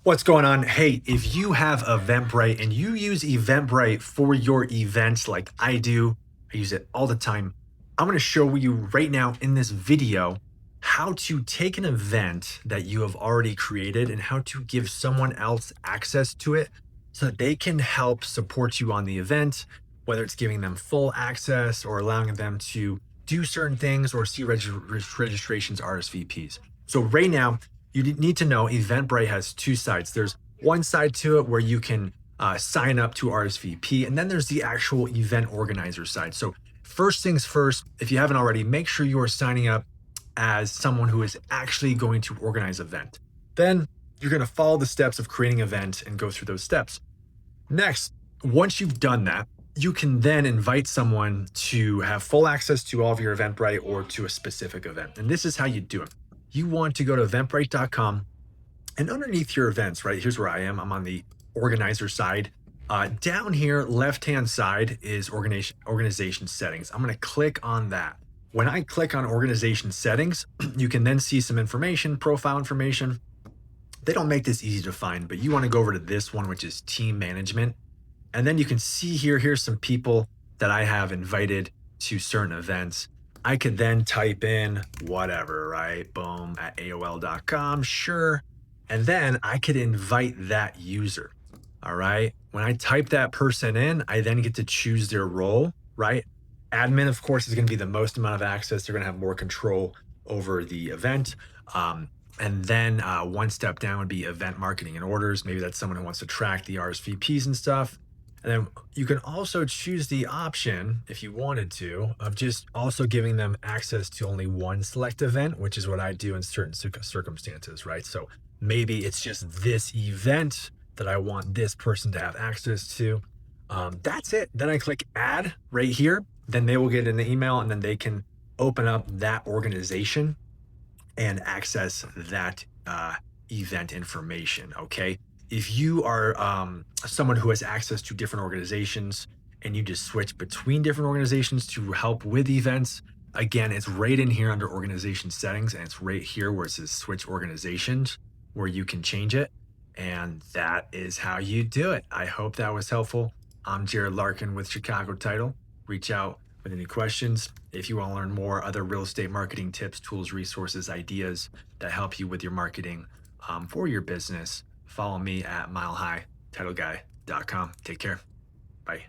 What's going on? Hey, if you have Eventbrite and you use Eventbrite for your events like I do, I use it all the time. I'm going to show you right now in this video how to take an event that you have already created and how to give someone else access to it so that they can help support you on the event, whether it's giving them full access or allowing them to do certain things or see registrations, RSVPs. So right now, you need to know Eventbrite has two sides. There's one side to it where you can sign up to RSVP, and then there's the actual event organizer side. So first things first, if you haven't already, make sure you are signing up as someone who is actually going to organize an event. Then you're going to follow the steps of creating an event and go through those steps. Next, once you've done that, you can then invite someone to have full access to all of your Eventbrite or to a specific event. And this is how you do it. You want to go to eventbrite.com, and underneath your events, right, here's where I am. I'm on the organizer side. Down here, left-hand side is organization settings. I'm going to click on that. When I click on organization settings, you can then see some information, profile information. They don't make this easy to find, but you want to go over to this one, which is team management. And then you can see here's some people that I have invited to certain events. I could then type in whatever, right? Boom, at AOL.com, sure. And then I could invite that user, all right? When I type that person in, I then get to choose their role, right? Admin, of course, is gonna be the most amount of access. They're gonna have more control over the event. And then one step down would be event marketing and orders. Maybe that's someone who wants to track the RSVPs and stuff. And then you can also choose the option, if you wanted to, of just also giving them access to only one select event, which is what I do in certain circumstances, right? So maybe it's just this event that I want this person to have access to. That's it. Then I click add right here. Then they will get an email and then they can open up that organization and access that event information, okay? If you are someone who has access to different organizations and you just switch between different organizations to help with events, again, it's right in here under organization settings, and it's right here where it says switch organizations where you can change it. And that is how you do it. I hope that was helpful. I'm Jared Larkin with Chicago Title. Reach out with any questions. If you want to learn more other real estate marketing tips, tools, resources, ideas that help you with your marketing for your business, follow me at milehighTitleGuy.com. Take care. Bye.